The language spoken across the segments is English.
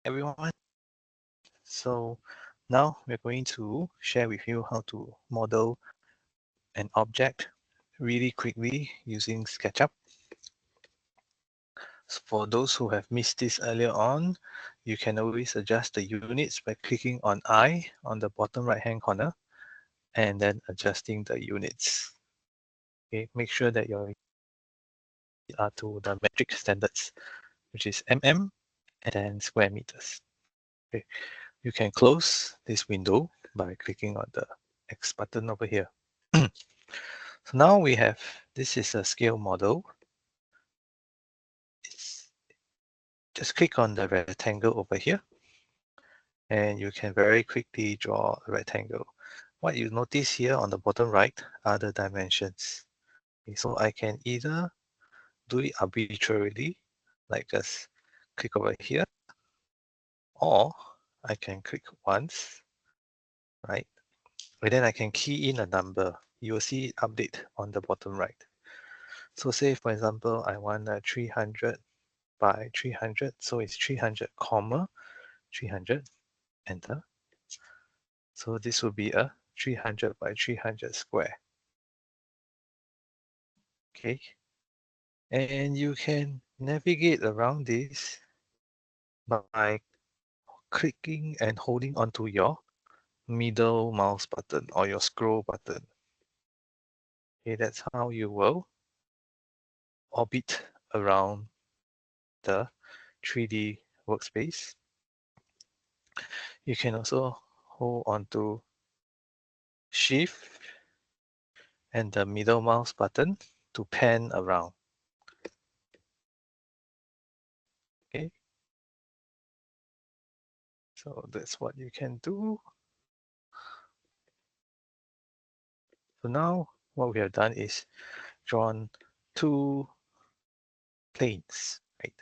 Everyone. So now we're going to share with you how to model an object really quickly using Sketchup. So for those who have missed this earlier on, you can always adjust the units by clicking on I on the bottom right hand corner and then adjusting the units. Okay, make sure that your are to the metric standards, which is mm and then square meters. Okay. You can close this window by clicking on the X button over here. So now we have, this is a scale model. Just click on the rectangle over here and you can very quickly draw a rectangle. What you notice here on the bottom right are the dimensions. Okay, so I can either do it arbitrarily, like just click over here, or I can click once, right? And then I can key in a number. You will see it update on the bottom right. So say, for example, I want a 300 by 300. So it's 300, comma, 300, enter. So this will be a 300 by 300 square. Okay. And you can navigate around this by clicking and holding onto your middle mouse button or your scroll button. Okay, that's how you will orbit around the 3D workspace. You can also hold onto Shift and the middle mouse button to pan around. Okay, so that's what you can do. So now what we have done is drawn two planes, right?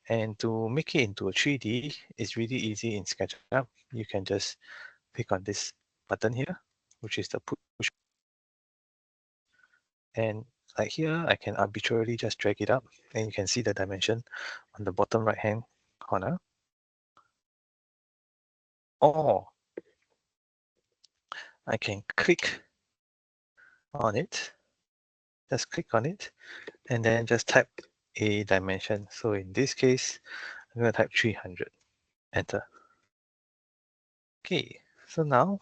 And to make it into a 3D, it's really easy in SketchUp. You can just click on this button here, which is the push. And like here, I can arbitrarily just drag it up and you can see the dimension on the bottom right hand corner. Or I can click on it, just click on it, and then just type a dimension. So in this case, I'm going to type 300, enter. Okay, so now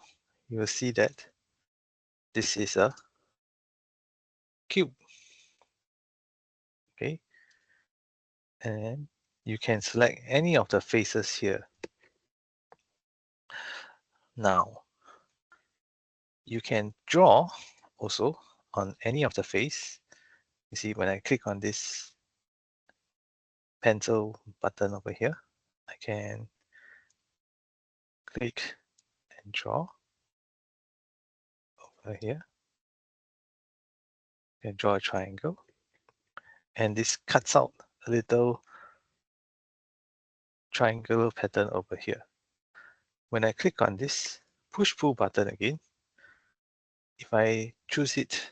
you will see that this is a cube. Okay, and you can select any of the faces here. Now, you can draw also on any of the face. You see, when I click on this pencil button over here, I can click and draw over here. I can draw a triangle. And this cuts out a little triangular pattern over here. When I click on this push-pull button again, if I choose it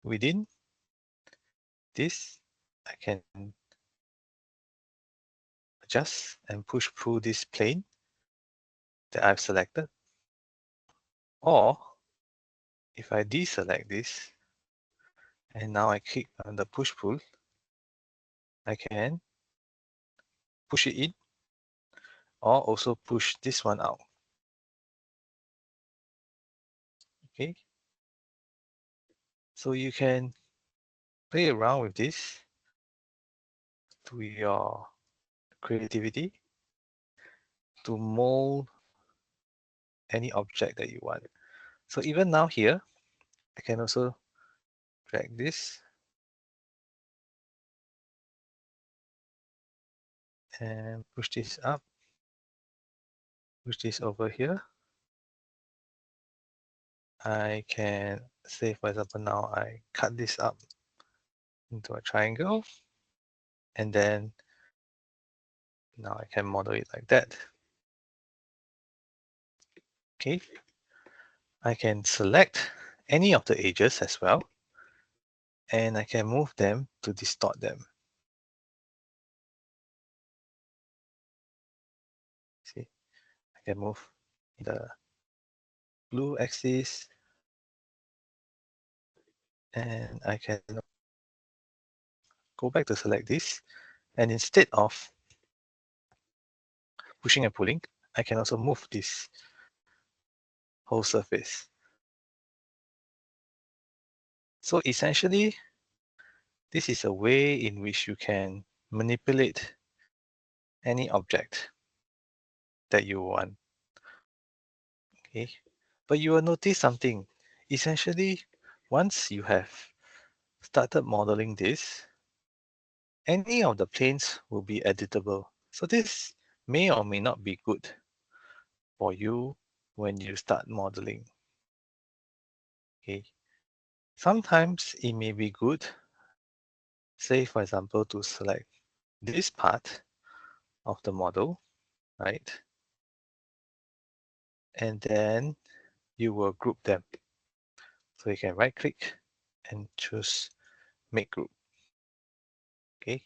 within this, I can adjust and push pull this plane that I've selected. Or if I deselect this, and now I click on the push-pull, I can push it in or also push this one out. Okay, so you can play around with this to your creativity to mold any object that you want. So even now here, I can also drag this and push this up, push this over here. I can say, for example, now I cut this up into a triangle, and then now I can model it like that. Okay, I can select any of the edges as well, and I can move them to distort them. See, I can move the blue axis, and I can go back to select this. And instead of pushing and pulling, I can also move this whole surface. So essentially, this is a way in which you can manipulate any object that you want. Okay, but you will notice something. Essentially, once you have started modeling this, any of the planes will be editable. So this may or may not be good for you when you start modeling. Okay, sometimes it may be good, say for example, to select this part of the model, right? And then you will group them. So you can right click and choose make group. Okay.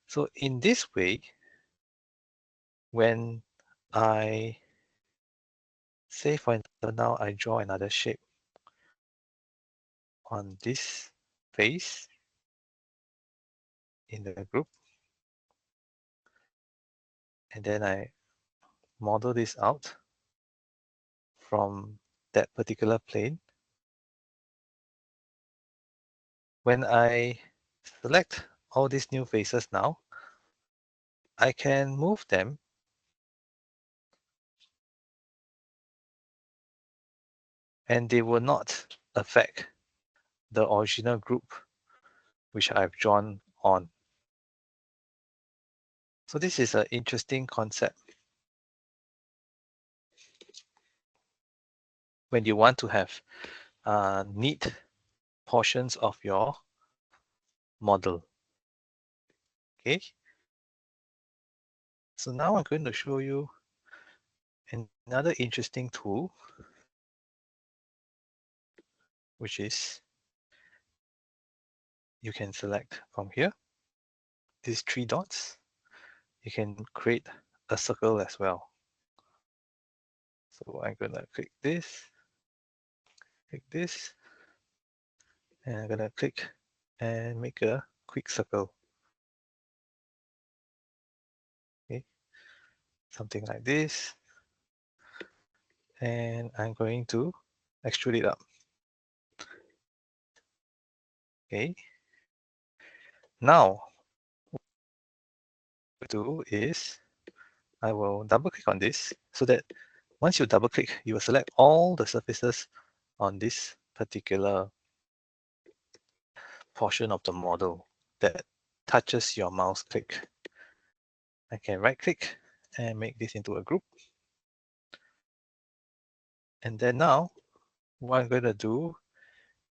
So in this way, when I say for example, now I draw another shape on this face in the group, and then I model this out from that particular plane. When I select all these new faces now, I can move them and they will not affect the original group which I've drawn on. So this is an interesting concept. When you want to have neat portions of your model. Okay. So now I'm going to show you another interesting tool, which is you can select from here, these three dots. You can create a circle as well. So I'm going to click this, and I'm going to click and make a quick circle. Okay, something like this. And I'm going to extrude it up. Okay. Now, what I do is I will double click on this so that once you double click, you will select all the surfaces on this particular portion of the model that touches your mouse click. I can right click and make this into a group. And then now, what I'm going to do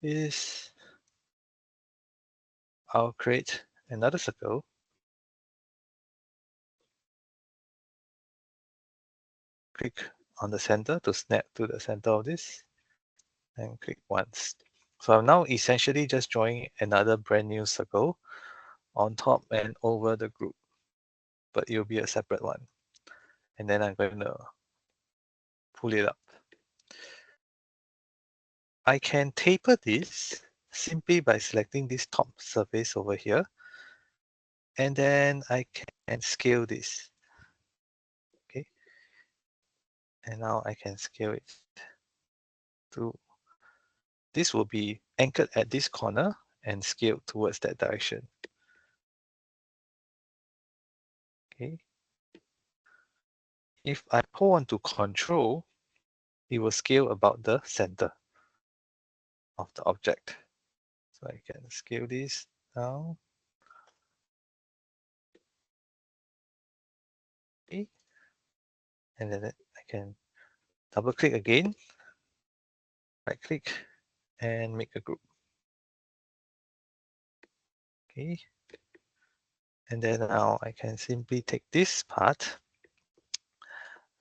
is I'll create another circle. Click on the center to snap to the center of this and click once. So I'm now essentially just drawing another brand new circle on top and over the group, but it will be a separate one. And then I'm going to pull it up. I can taper this simply by selecting this top surface over here. And then I can scale this. Okay. And now I can scale it to, this will be anchored at this corner and scaled towards that direction. Okay. If I pull on to control, it will scale about the center of the object. So I can scale this down. Okay. And then I can double click again, right click and make a group. Okay. And then now I can simply take this part.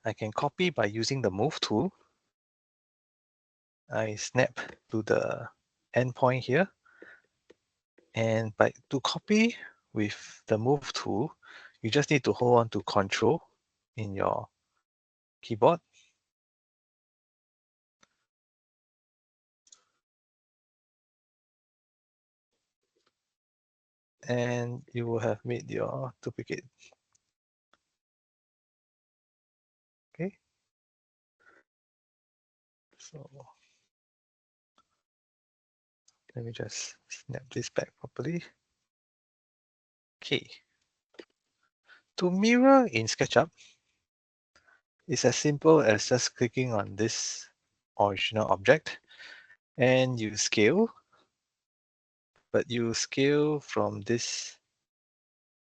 I can copy by using the move tool. I snap to the endpoint here. And to copy with the move tool, you just need to hold on to control in your keyboard. And you will have made your duplicate. Okay. So let me just snap this back properly. Okay. To mirror in SketchUp, it's as simple as just clicking on this original object and you scale, but you scale from this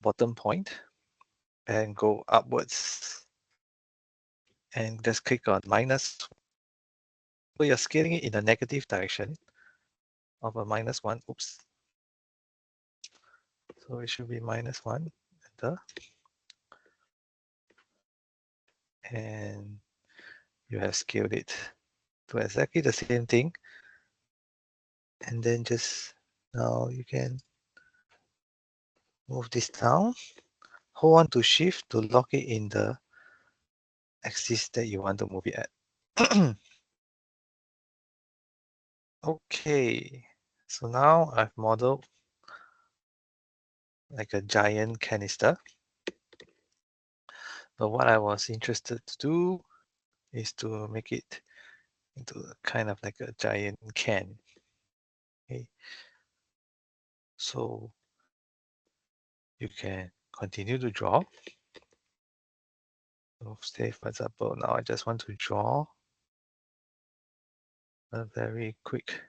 bottom point and go upwards and just click on minus. So you're scaling it in the negative direction of a -1. Oops. So it should be -1. Enter. And you have scaled it to exactly the same thing. And then just now you can move this down. Hold on to shift to lock it in the axis that you want to move it at. Okay, so now I've modeled like a giant canister. But what I was interested to do is to make it into kind of like a giant can. Okay, so you can continue to draw. So say for example, now I just want to draw a very quick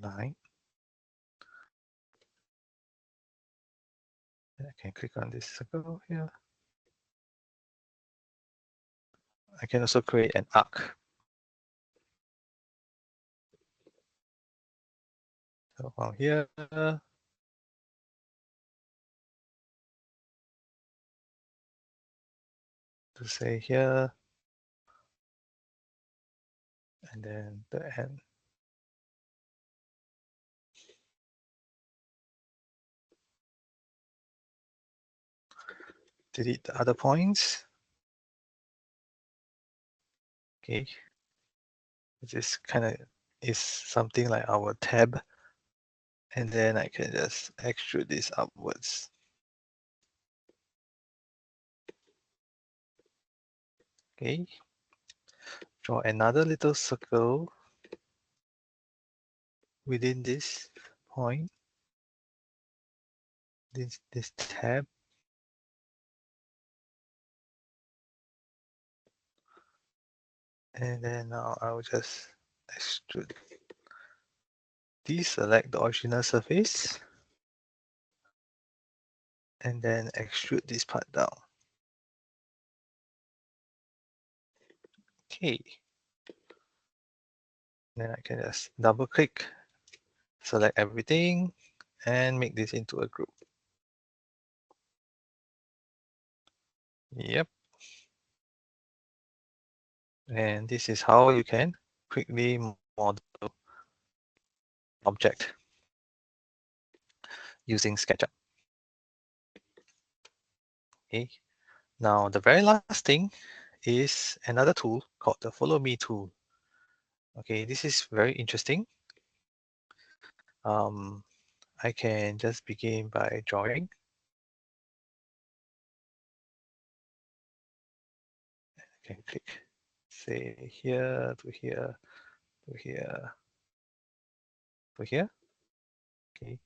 line. And I can click on this circle here. I can also create an arc. So from here to say here, and then the end. Delete the other points. Okay, this kind of is something like our tab, and then I can just extrude this upwards. Okay, draw another little circle within this point, this tab. And then now I will just extrude, deselect the original surface, and then extrude this part down. Okay. Then I can just double click, select everything, and make this into a group. Yep. And this is how you can quickly model object using SketchUp. Okay. Now the very last thing is another tool called the Follow Me tool. Okay, this is very interesting. I can just begin by drawing. I can click, say here to here to here to here. Okay,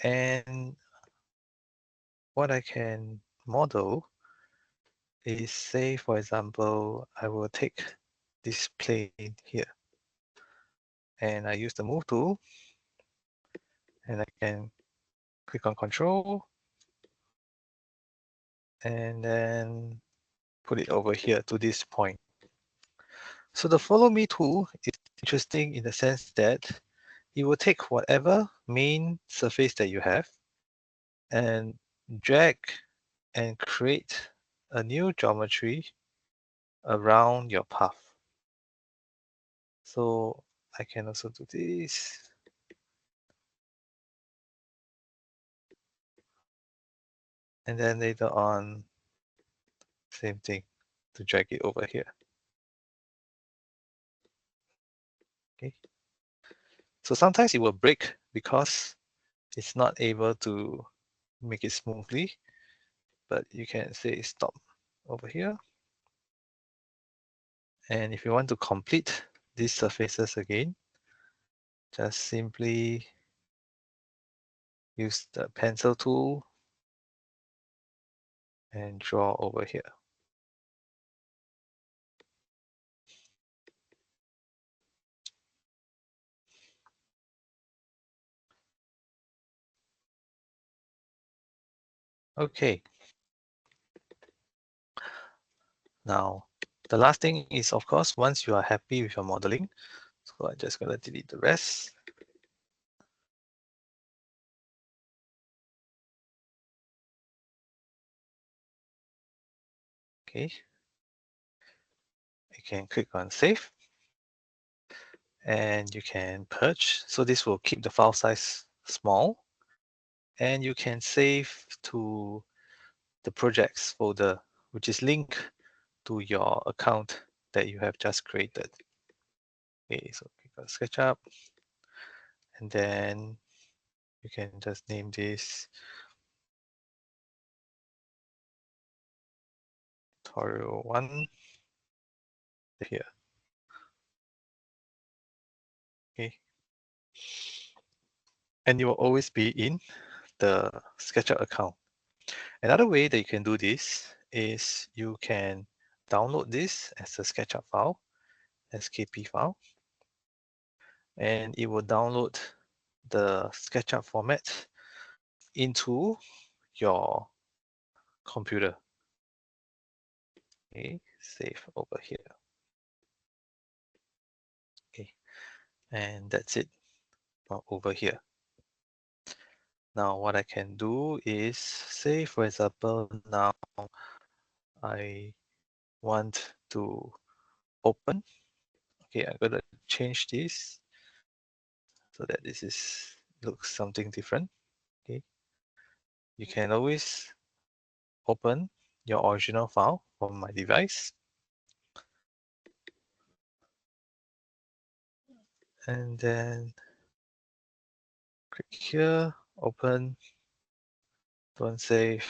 and what I can model is, say for example, I will take this plane here and I use the move tool and I can click on control and then put it over here to this point. So the follow me tool is interesting in the sense that it will take whatever main surface that you have and drag and create a new geometry around your path. So I can also do this. And then later on, same thing, to drag it over here. Okay. So sometimes it will break because it's not able to make it smoothly, but you can say stop over here. And if you want to complete these surfaces again, just simply use the pencil tool and draw over here. Okay. Now, the last thing is, of course, once you are happy with your modeling, so I'm just going to delete the rest. Okay. You can click on Save, and you can purge. So this will keep the file size small, and you can save to the projects folder, which is linked to your account that you have just created. Okay, so click on Sketchup, and then you can just name this tutorial 1 here. Okay, and you will always be in the SketchUp account. Another way that you can do this is you can download this as a SketchUp file, SKP file, and it will download the SketchUp format into your computer. Okay, save over here. Okay, and that's it over here. Now what I can do is say, for example, now I want to open. Okay, I'm gonna change this so that this is looks something different. Okay, you can always open your original file from my device, and then click here, open, don't save.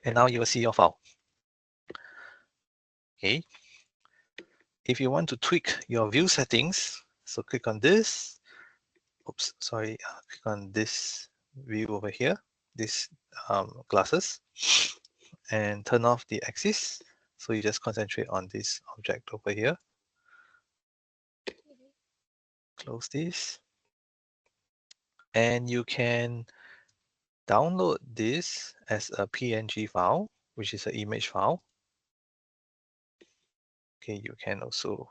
And now you will see your file. Okay. If you want to tweak your view settings, so click on this. Oops, sorry. Click on this view over here, this glasses, and turn off the axis. So you just concentrate on this object over here. Close this. And you can download this as a PNG file, which is an image file. Okay, you can also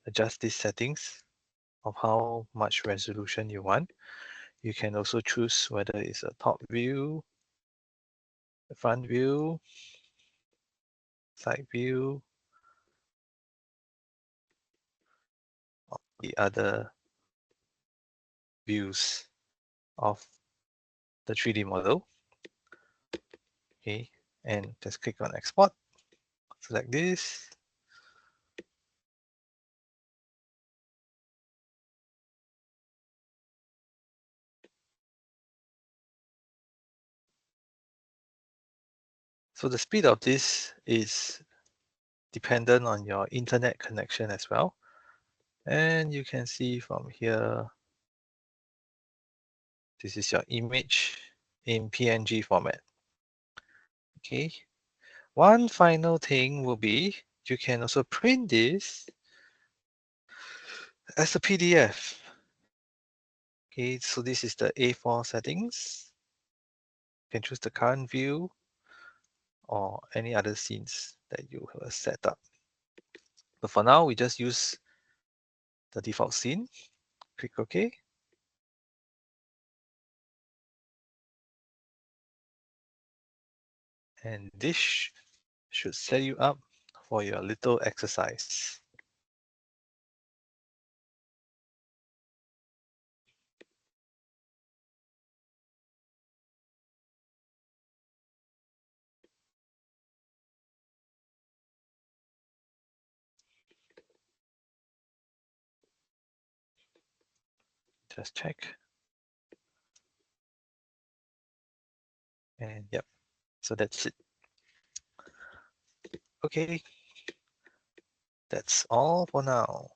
adjust these settings of how much resolution you want. You can also choose whether it's a top view, the front view, side view, or the other views of the 3D model. Okay, and just click on export, select this. So the speed of this is dependent on your internet connection as well. And you can see from here, this is your image in PNG format. Okay. One final thing will be you can also print this as a PDF. Okay, so this is the A4 settings. You can choose the current view or any other scenes that you have set up. But for now, we just use the default scene. Click OK. And this should set you up for your little exercise. Just check. And yep, so that's it. Okay, that's all for now.